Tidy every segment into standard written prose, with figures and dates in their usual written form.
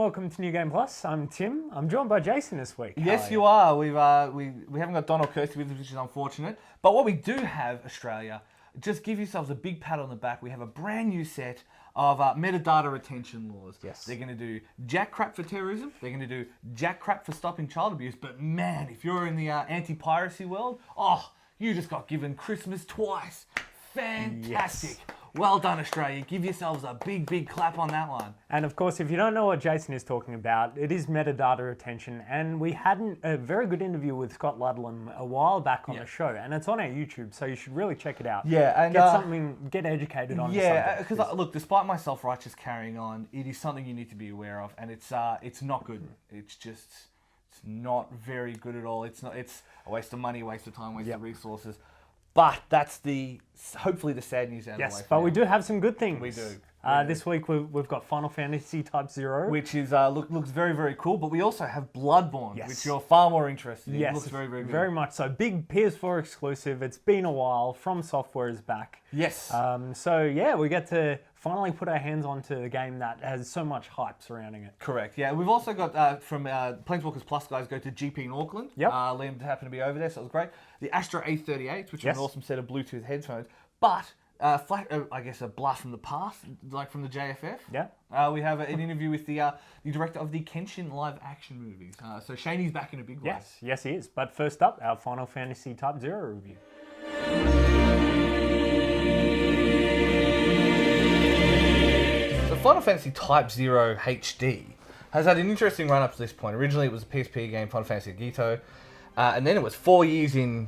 welcome to New Game Plus. I'm Tim. I'm joined by Jason this week. Yes, you are. We haven't got Don or Kirsty with us, which is unfortunate. But what we do have, Australia, just give yourselves a big pat on the back. We have a brand new set of metadata retention laws. Yes. They're going to do jack crap for terrorism. They're going to do jack crap for stopping child abuse. But man, if you're in the anti-piracy world, you just got given Christmas twice. Fantastic. Yes. Well done, Australia. Give yourselves a big, big clap on that one. And of course, if you don't know what Jason is talking about, it is metadata retention. And we had a very good interview with Scott Ludlam a while back on the show. And it's on our YouTube, so you should really check it out. Yeah, and get educated on it. Yeah, because look, despite my self-righteous carrying on, it is something you need to be aware of. And it's not good. It's not very good at all. It's a waste of money, waste of time, waste of resources. But that's hopefully the sad news out of the way. Yes, but we do have some good things. We do. This week we've got Final Fantasy Type 0. Which is looks very, very cool. But we also have Bloodborne, which you're far more interested in. Yes, it looks very, very good. Very much so. Big PS4 exclusive. It's been a while. From Software is back. Yes. We get to finally put our hands onto a game that has so much hype surrounding it. Correct. Yeah, we've also got from Planeswalkers Plus guys go to GP in Auckland. Yep. Liam happened to be over there, so it was great. The Astra A38, which is an awesome set of Bluetooth headphones, but I guess a blast from the past, like from the JFF. Yeah. We have an interview with the director of the Kenshin live action movies. So Shaney's back in a big way. Yes, he is. But first up, our Final Fantasy Type 0 review. Final Fantasy Type 0 HD has had an interesting run up to this point. Originally it was a PSP game, Final Fantasy Gito, and then it was 4 years in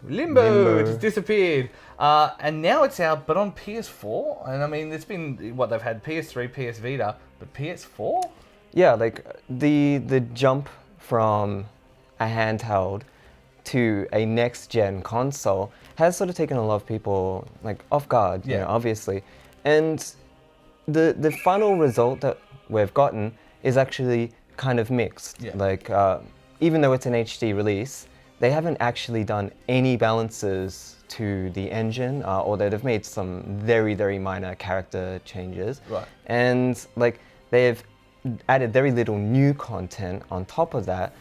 limbo. It just disappeared. And now it's out, but on PS4. And I mean, it's been, they've had PS3, PS Vita, but PS4? Yeah, like the jump from a handheld to a next-gen console has sort of taken a lot of people off guard, you know, obviously. And the final result that we've gotten is actually kind of mixed. Yeah. Even though it's an HD release, they haven't actually done any balances to the engine, or they've made some very, very minor character changes. Right. And they've added very little new content on top of that.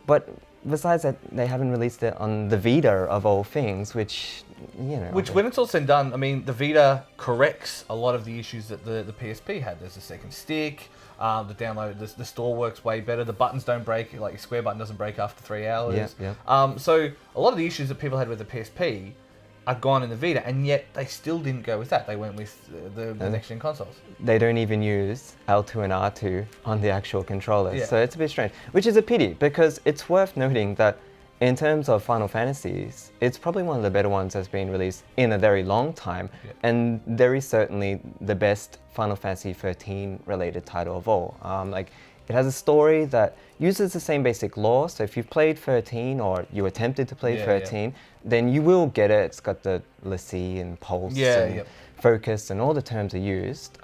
But besides that, they haven't released it on the Vita of all things, which, you know. Which, when it's all said and done, I mean, the Vita corrects a lot of the issues that the PSP had. There's a second stick, the store works way better, the buttons don't break, like your square button doesn't break after 3 hours. Yeah. So a lot of the issues that people had with the PSP are gone in the Vita, and yet they still didn't go with that. They went with the next-gen consoles. They don't even use L2 and R2 on the actual controllers, Yeah. so it's a bit strange. Which is a pity, because it's worth noting that in terms of Final Fantasies, it's probably one of the better ones that's been released in a very long time, and very certainly the best Final Fantasy 13 related title of all. It has a story that uses the same basic lore, so if you've played 13 or you attempted to play 13, then you will get it. It's got the Lassie and Pulse and Focus, and all the terms are used.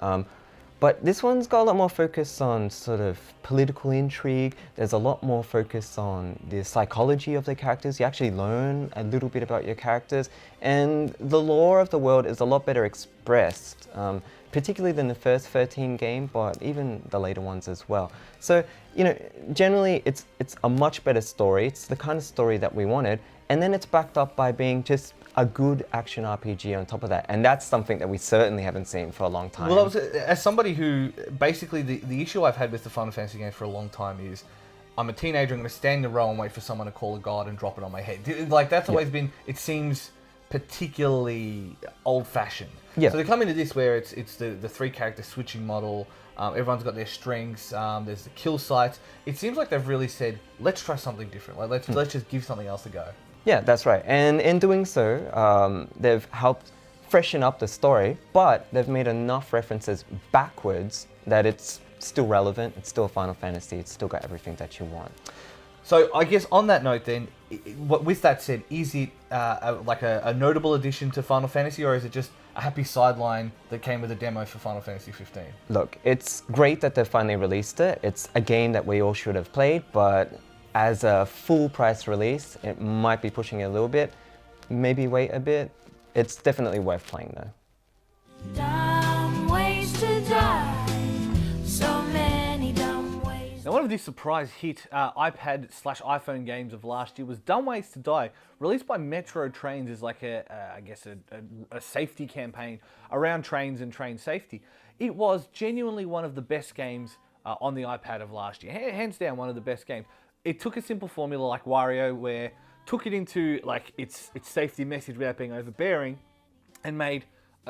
But this one's got a lot more focus on sort of political intrigue. There's a lot more focus on the psychology of the characters. You actually learn a little bit about your characters, and the lore of the world is a lot better expressed, particularly than the first 13 game, but even the later ones as well. So, you know, generally it's a much better story. It's the kind of story that we wanted, and then it's backed up by being just a good action RPG on top of that, and that's something that we certainly haven't seen for a long time. Well, as somebody who, basically the issue I've had with the Final Fantasy games for a long time is, I'm a teenager, I'm going to stand in a row and wait for someone to call a god and drop it on my head. That's always been, it seems particularly old-fashioned. Yeah. So they come into this where it's the three-character switching model, everyone's got their strengths, there's the kill sites. It seems like they've really said, let's try something different. Let's just give something else a go. Yeah, that's right. And in doing so, they've helped freshen up the story, but they've made enough references backwards that it's still relevant, it's still Final Fantasy, it's still got everything that you want. So I guess on that note then, with that said, is it a notable addition to Final Fantasy, or is it just a happy sideline that came with a demo for Final Fantasy 15? Look, it's great that they finally released it. It's a game that we all should have played, but as a full price release, it might be pushing it a little bit. Maybe wait a bit. It's definitely worth playing though. Dumb ways to die. So many dumb ways. One of the surprise hit iPad/iPhone games of last year was Dumb Ways to Die, released by Metro Trains as like a safety campaign around trains and train safety. It was genuinely one of the best games on the iPad of last year. Hands down, one of the best games. It took a simple formula like Wario, where took it into like its safety message without being overbearing, and made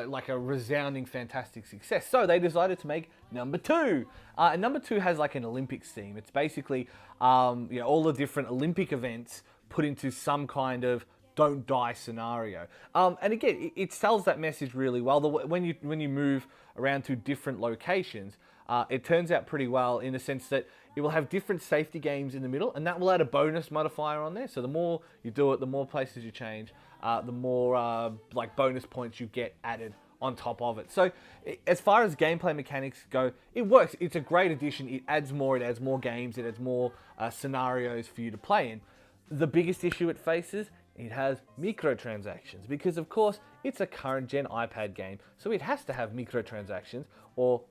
like a resounding, fantastic success. So they decided to make number 2. And number 2 has like an Olympics theme. It's basically all the different Olympic events put into some kind of don't die scenario. And again, it sells that message really well. When you move around to different locations, it turns out pretty well in the sense that it will have different safety games in the middle, and that will add a bonus modifier on there. So the more you do it, the more places you change, the more like bonus points you get added on top of it. So as far as gameplay mechanics go, it works. It's a great addition. It adds more games, it adds more scenarios for you to play in. The biggest issue it faces, it has microtransactions, because of course it's a current gen iPad game, so it has to have microtransactions, or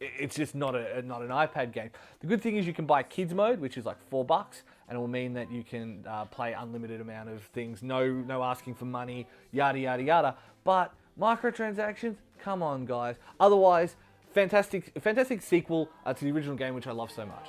it's just not an iPad game. The good thing is you can buy kids mode, which is like $4, and it will mean that you can play unlimited amount of things, no asking for money, yada yada yada. But microtransactions, come on guys. Otherwise, fantastic sequel to the original game, which I love so much.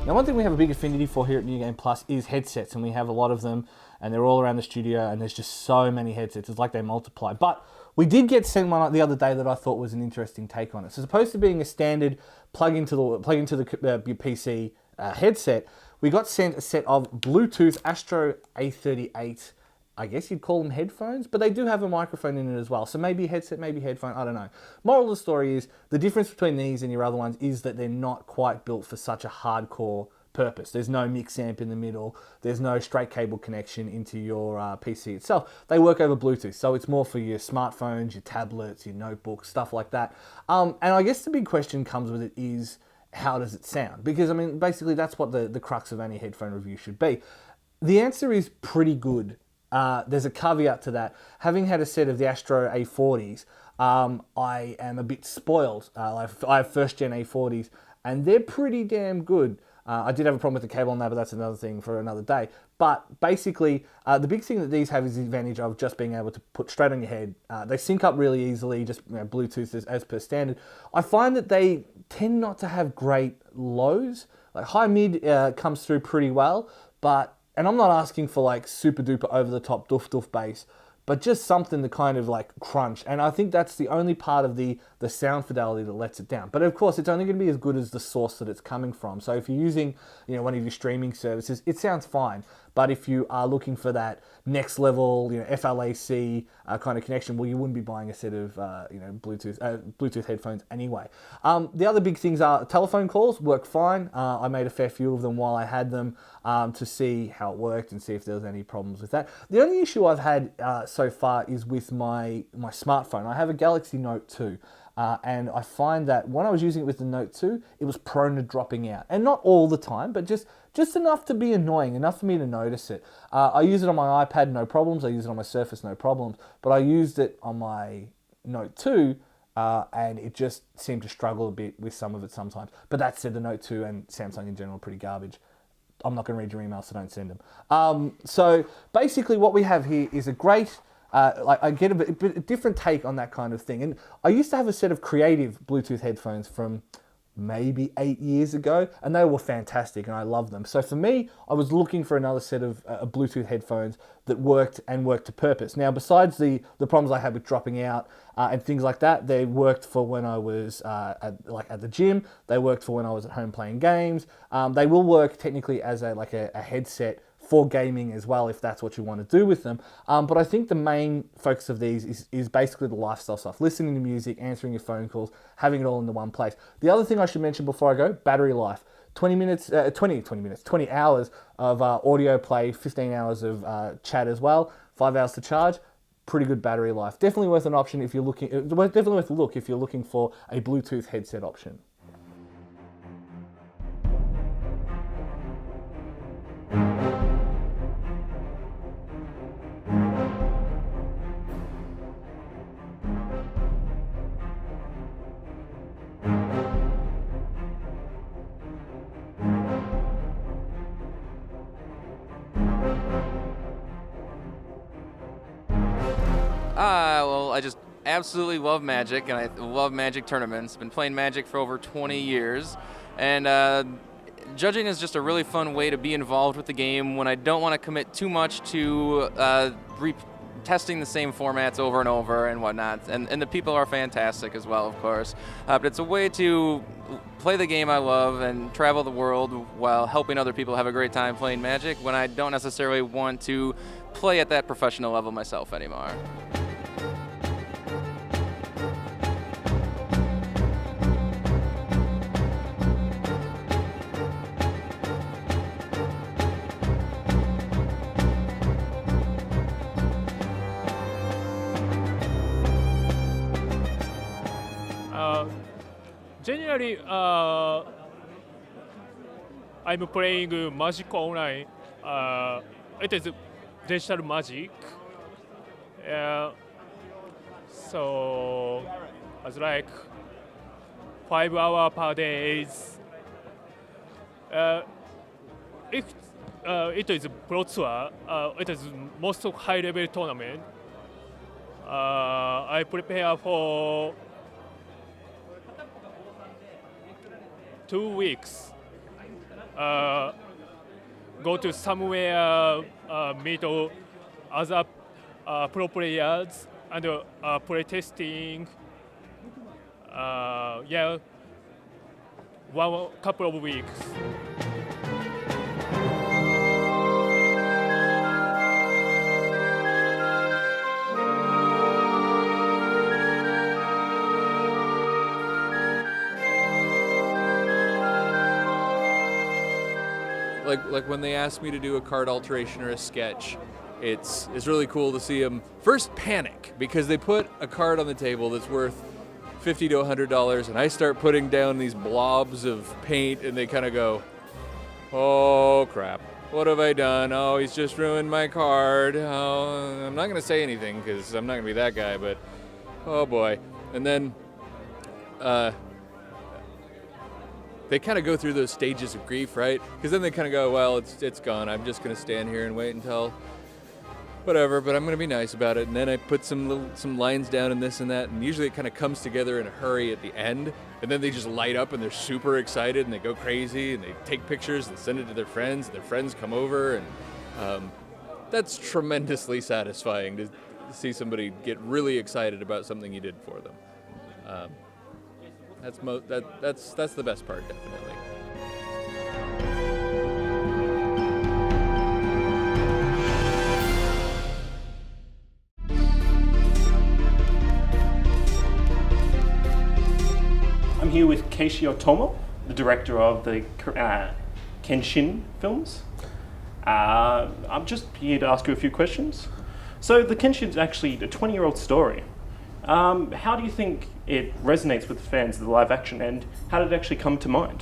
Now, one thing we have a big affinity for here at New Game Plus is headsets, and we have a lot of them, and they're all around the studio, and there's just so many headsets. It's like they multiply. But we did get sent one the other day that I thought was an interesting take on it. So, as opposed to being a standard plug into your PC headset, we got sent a set of Bluetooth Astro A38. I guess you'd call them headphones, but they do have a microphone in it as well. So maybe a headset, maybe headphone, I don't know. Moral of the story is, the difference between these and your other ones is that they're not quite built for such a hardcore purpose. There's no mix amp in the middle. There's no straight cable connection into your PC itself. They work over Bluetooth, so it's more for your smartphones, your tablets, your notebooks, stuff like that. And I guess the big question comes with it is, how does it sound? Because, I mean, basically that's what the crux of any headphone review should be. The answer is pretty good. There's a caveat to that. Having had a set of the Astro A40s, I am a bit spoiled. I have first gen A40s, and they're pretty damn good. I did have a problem with the cable on that, but that's another thing for another day. But basically, the big thing that these have is the advantage of just being able to put straight on your head. They sync up really easily, just Bluetooth as per standard. I find that they tend not to have great lows. Like high mid comes through pretty well, and I'm not asking for like super duper over the top doof bass, but just something to kind of like crunch. And I think that's the only part of the sound fidelity that lets it down. But of course, it's only going to be as good as the source that it's coming from. So if you're using, one of your streaming services, it sounds fine. But if you are looking for that next level, FLAC kind of connection, well, you wouldn't be buying a set of, Bluetooth headphones anyway. The other big things are telephone calls work fine. I made a fair few of them while I had them to see how it worked and see if there was any problems with that. The only issue I've had so far is with my smartphone. I have a Galaxy Note 2. And I find that when I was using it with the Note 2, it was prone to dropping out. And not all the time, but just enough to be annoying, enough for me to notice it. I use it on my iPad, no problems. I use it on my Surface, no problems. But I used it on my Note 2, and it just seemed to struggle a bit with some of it sometimes. But that said, the Note 2 and Samsung in general are pretty garbage. I'm not going to read your emails, so don't send them. So basically what we have here is a great... I get a different take on that kind of thing. And I used to have a set of creative Bluetooth headphones from maybe 8 years ago, and they were fantastic, and I love them. So for me, I was looking for another set of Bluetooth headphones that worked to purpose. Now, besides the problems I had with dropping out and things like that, they worked for when I was at the gym. They worked for when I was at home playing games. They will work technically as a headset for gaming as well, if that's what you want to do with them. But I think the main focus of these is basically the lifestyle stuff. Listening to music, answering your phone calls, having it all in the one place. The other thing I should mention before I go, battery life. 20 hours of audio play, 15 hours of chat as well, 5 hours to charge. Pretty good battery life. Definitely worth an option if you're looking, definitely worth a look if you're looking for a Bluetooth headset option. Well, I just absolutely love Magic, and I love Magic tournaments. Been playing Magic for over 20 years, and judging is just a really fun way to be involved with the game when I don't want to commit too much to testing the same formats over and over and whatnot. And the people are fantastic as well, of course. But it's a way to play the game I love and travel the world while helping other people have a great time playing Magic when I don't necessarily want to play at that professional level myself anymore. Generally, I'm playing Magic Online. It is digital magic. So it's like 5 hours per day. If it is pro tour, it is most high level tournament. I prepare for 2 weeks. Go to somewhere, meet other pro players and play testing. One couple of weeks. Like when they ask me to do a card alteration or a sketch, it's really cool to see them first panic because they put a card on the table that's worth $50 to $100, and I start putting down these blobs of paint, and they kind of go, "Oh crap! What have I done? Oh, he's just ruined my card. Oh, I'm not gonna say anything because I'm not gonna be that guy, but oh boy!" And then they kind of go through those stages of grief, right? Because then they kind of go, well, it's gone. I'm just going to stand here and wait until whatever, but I'm going to be nice about it. And then I put some lines down and this and that, and usually it kind of comes together in a hurry at the end, and then they just light up and they're super excited and they go crazy and they take pictures and send it to their friends, and their friends come over, and that's tremendously satisfying to see somebody get really excited about something you did for them. That's the best part, definitely. I'm here with Keishi Ohtomo, the director of the Kenshin films. I'm just here to ask you a few questions. So the Kenshin is actually a 20-year-old story. How do you think it resonates with fans of the live action, and how did it actually come to mind?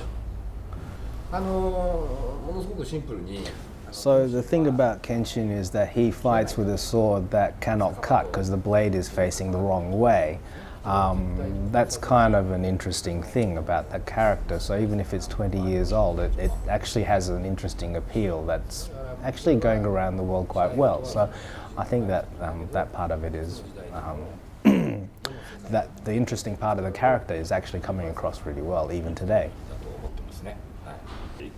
So the thing about Kenshin is that he fights with a sword that cannot cut because the blade is facing the wrong way. That's kind of an interesting thing about that character. So even if it's 20 years old, it actually has an interesting appeal that's actually going around the world quite well. So I think that that part of it is that the interesting part of the character is actually coming across really well even today.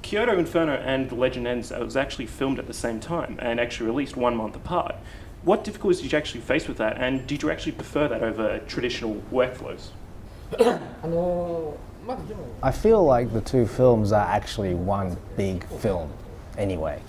Kyoto Inferno and The Legend Ends was actually filmed at the same time and actually released 1 month apart. What difficulties did you actually face with that, and did you actually prefer that over traditional workflows? I feel like the two films are actually one big film anyway.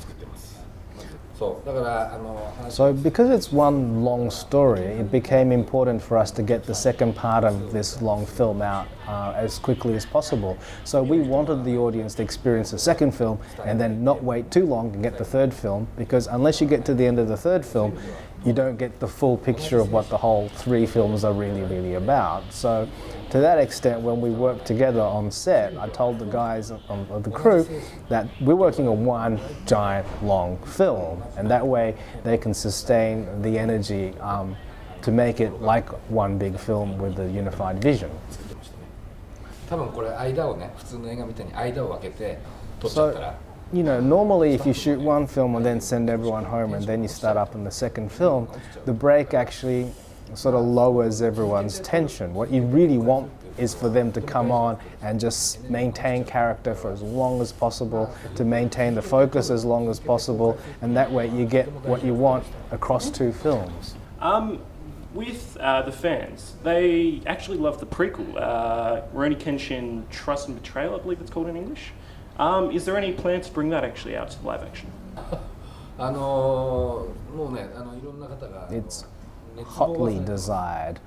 So because it's one long story, it became important for us to get the second part of this long film out as quickly as possible. So we wanted the audience to experience the second film and then not wait too long and get the third film, because unless you get to the end of the third film, you don't get the full picture of what the whole 3 films are really about. So to that extent, when we worked together on set, I told the guys of the crew that we're working on one giant long film, and that way they can sustain the energy to make it like one big film with a unified vision. So, you know, normally if you shoot one film and then send everyone home and then you start up on the second film, the break actually sort of lowers everyone's tension. What you really want is for them to come on and just maintain character for as long as possible, to maintain the focus as long as possible, and that way you get what you want across 2 films. With the fans, they actually love the prequel, Rurouni Kenshin Trust and Betrayal, I believe it's called in English. Is there any plans to bring that actually out to live action? It's hotly desired.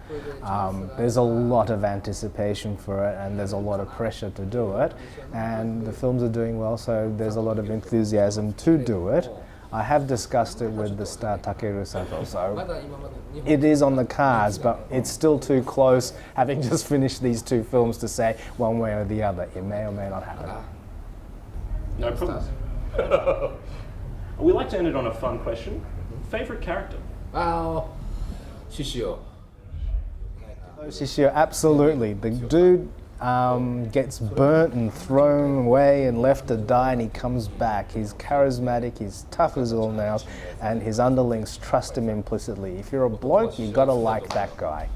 There's a lot of anticipation for it, and there's a lot of pressure to do it, and the films are doing well, so there's a lot of enthusiasm to do it. I have discussed it with the star Takeru Sato, so it is on the cards, but it's still too close, having just finished these 2 films, to say one way or the other. It may or may not happen. No problem. We like to end it on a fun question. Favourite character? Shishio. Shishio, absolutely. The dude gets burnt and thrown away and left to die, and he comes back. He's charismatic, he's tough as all nails, and his underlings trust him implicitly. If you're a bloke, you gotta like that guy.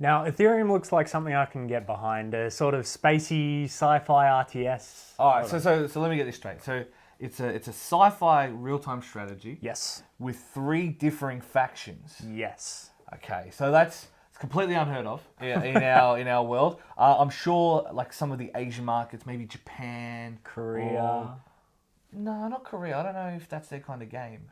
Now, Ethereum looks like something I can get behind, a sort of spacey sci-fi RTS. All right, so let me get this straight. So it's a sci-fi real-time strategy. Yes. With 3 differing factions. Yes. Okay, so it's completely unheard of in our world. I'm sure, like some of the Asian markets, maybe Japan, Korea. No, not Korea. I don't know if that's their kind of game.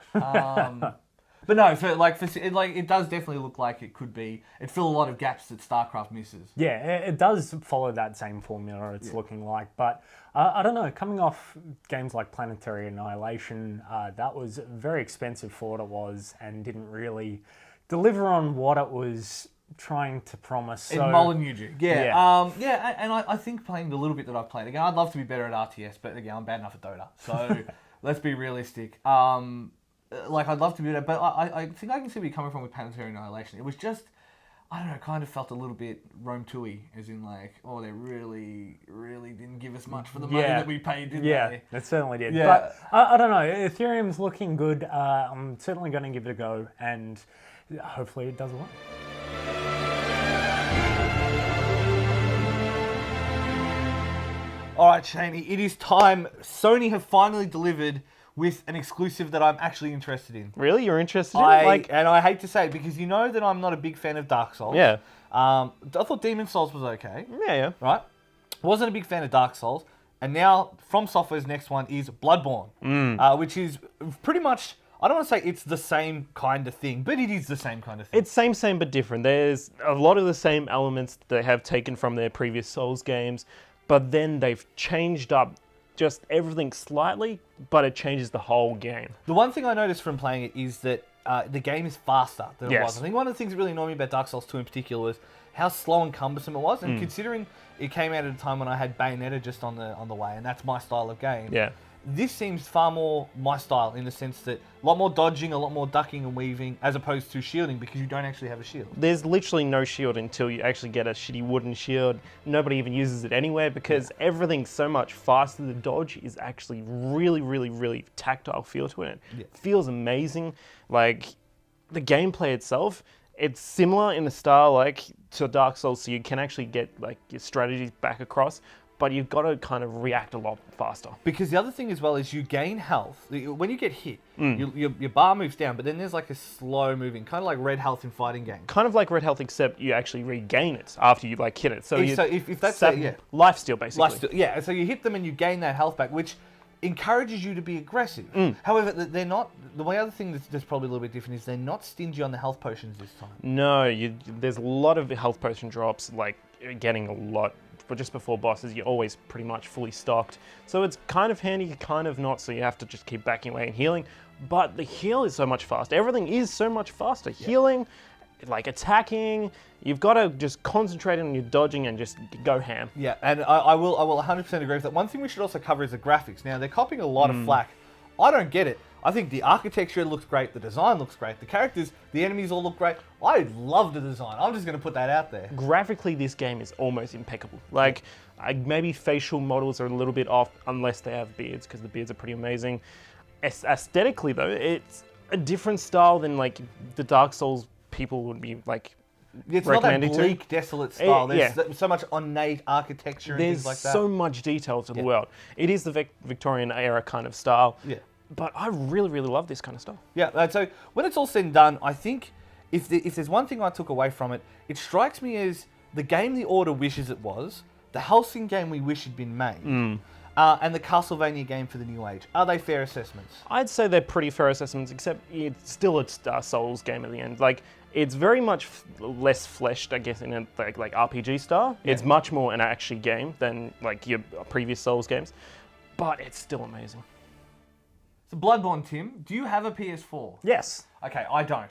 But no, it does definitely look like it could be. It fill a lot of gaps that StarCraft misses. Yeah, it does follow that same formula, it's looking like. But I don't know, coming off games like Planetary Annihilation, that was very expensive for what it was and didn't really deliver on what it was trying to promise. So, in Molyneux, and I think playing the little bit that I've played, again, I'd love to be better at RTS, but again, I'm bad enough at Dota. So let's be realistic. I'd love to be better, but I think I can see where you're coming from with Planetary Annihilation. It was just, I don't know, kind of felt a little bit Rome 2-y, as in like, they really, really didn't give us much for the money that we paid, did they? Yeah, it certainly did. Yeah. But I don't know, Ethereum's looking good. I'm certainly going to give it a go, and hopefully it does well. All right, Shaney, it is time. Sony have finally delivered with an exclusive that I'm actually interested in. Really? You're interested in? And I hate to say it because you know that I'm not a big fan of Dark Souls. Yeah. I thought Demon Souls was okay. Yeah. Right? Wasn't a big fan of Dark Souls. And now, From Software's next one is Bloodborne, which is pretty much, I don't want to say it's the same kind of thing, but it is the same kind of thing. It's same, but different. There's a lot of the same elements they have taken from their previous Souls games, but then they've changed up just everything slightly, but it changes the whole game. The one thing I noticed from playing it is that the game is faster than it was. I think one of the things that really annoyed me about Dark Souls 2 in particular was how slow and cumbersome it was, and considering it came out at a time when I had Bayonetta just on the way, and that's my style of game. Yeah. This seems far more my style in the sense that a lot more dodging, a lot more ducking and weaving, as opposed to shielding because you don't actually have a shield. There's literally no shield until you actually get a shitty wooden shield. Nobody even uses it anyway because everything's so much faster. The dodge is actually really, really, really tactile feel to it. Yeah. It feels amazing. Like, the gameplay itself, it's similar in the style like to Dark Souls, so you can actually get like your strategies back across. but you've got to kind of react a lot faster. Because the other thing as well is you gain health. When you get hit, your bar moves down, but then there's like a slow moving, kind of like red health in fighting games. Kind of like red health, except you actually regain it after you like hit it. So if that's it, yeah. Life steal basically. Yeah, so you hit them and you gain that health back, which encourages you to be aggressive. However, they're not. The other thing that's probably a little bit different is they're not stingy on the health potions this time. No, there's a lot of health potion drops, like getting a lot. But just before bosses, you're always pretty much fully stocked. So it's kind of handy, kind of not, so you have to just keep backing away and healing. But the heal is so much faster. Everything is so much faster. Yeah. Healing, like attacking, you've got to just concentrate on your dodging and just go ham. Yeah, and I will 100% agree with that. One thing we should also cover is the graphics. Now, they're copying a lot of flack. I don't get it. I think the architecture looks great, the design looks great, the characters, the enemies all look great. I love the design. I'm just going to put that out there. Graphically, this game is almost impeccable. Like, maybe facial models are a little bit off unless they have beards, because the beards are pretty amazing. Aesthetically, though, it's a different style than like the Dark Souls people would be like. It's not that bleak, desolate style. There's so much ornate architecture and things like that. There's so much detail to the world. It is the Victorian era kind of style. Yeah. But I really, really love this kind of stuff. Yeah, so when it's all said and done, I think if there's one thing I took away from it, it strikes me as the game the Order wishes it was, the Hellsing game we wish had been made, and the Castlevania game for the New Age. Are they fair assessments? I'd say they're pretty fair assessments, except it's still a Souls game at the end. Like, it's very much less fleshed, I guess, in a like RPG style. Yeah. It's much more an action game than like your previous Souls games, but it's still amazing. So Bloodborne, Tim, do you have a PS4? Yes. Okay, I don't.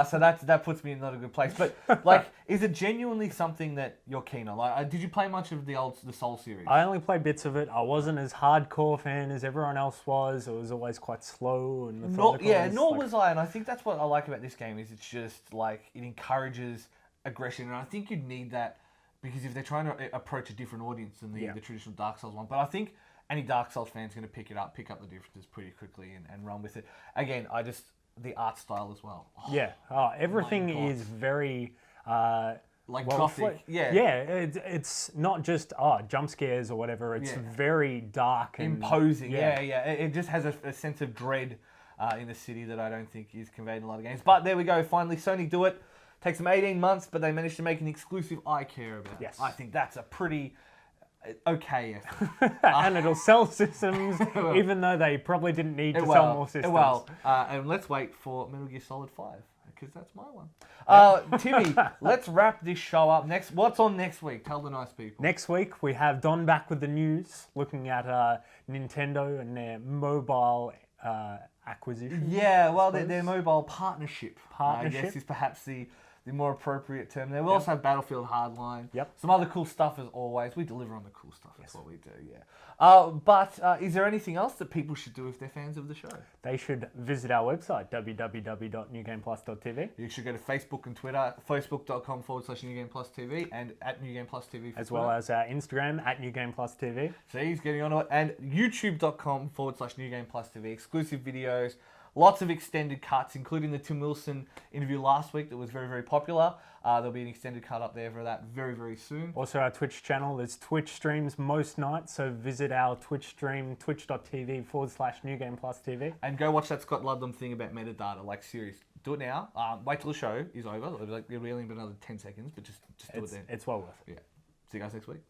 So that puts me in not a good place. But like, is it genuinely something that you're keen on? Like, did you play much of the Soul series? I only played bits of it. I wasn't as hardcore fan as everyone else was. It was always quite slow and methodical. Nor was I. And I think that's what I like about this game is it's just like it encourages aggression, and I think you'd need that because if they're trying to approach a different audience than the traditional Dark Souls one. But I think any Dark Souls fan's going to pick up the differences pretty quickly and run with it. Again, the art style as well. Everything is very like gothic. It's not just jump scares or whatever. It's very dark and imposing. It just has a sense of dread in the city that I don't think is conveyed in a lot of games. But there we go. Finally, Sony do it. Takes them 18 months, but they managed to make an exclusive I care about. Yes. I think that's a pretty okay effort. And it'll sell systems, even though they probably didn't need to sell more systems. And let's wait for Metal Gear Solid 5, because that's my one. Timmy, let's wrap this show up. What's on next week? Tell the nice people. Next week, we have Don back with the news, looking at Nintendo and their mobile acquisition. Yeah, well, their mobile partnership. I guess is perhaps the more appropriate term there. We also have Battlefield Hardline. Yep. Some other cool stuff as always. We deliver on the cool stuff. That's what we do, yeah. But is there anything else that people should do if they're fans of the show? They should visit our website, www.newgameplus.tv. You should go to Facebook and Twitter, facebook.com/NewGamePlusTV and at NewGamePlusTV. As well as our Instagram, at NewGamePlusTV. See, he's getting onto it. And youtube.com/NewGamePlusTV. Exclusive videos. Lots of extended cuts, including the Tim Wilson interview last week that was very, very popular. There'll be an extended cut up there for that very, very soon. Also our Twitch channel. There's Twitch streams most nights, so visit our Twitch stream, twitch.tv/NewGamePlusTV. And go watch that Scott Ludlam thing about metadata, like serious. Do it now. Wait till the show is over. It'll be only another 10 seconds, but just do it then. It's well worth it. Yeah. See you guys next week.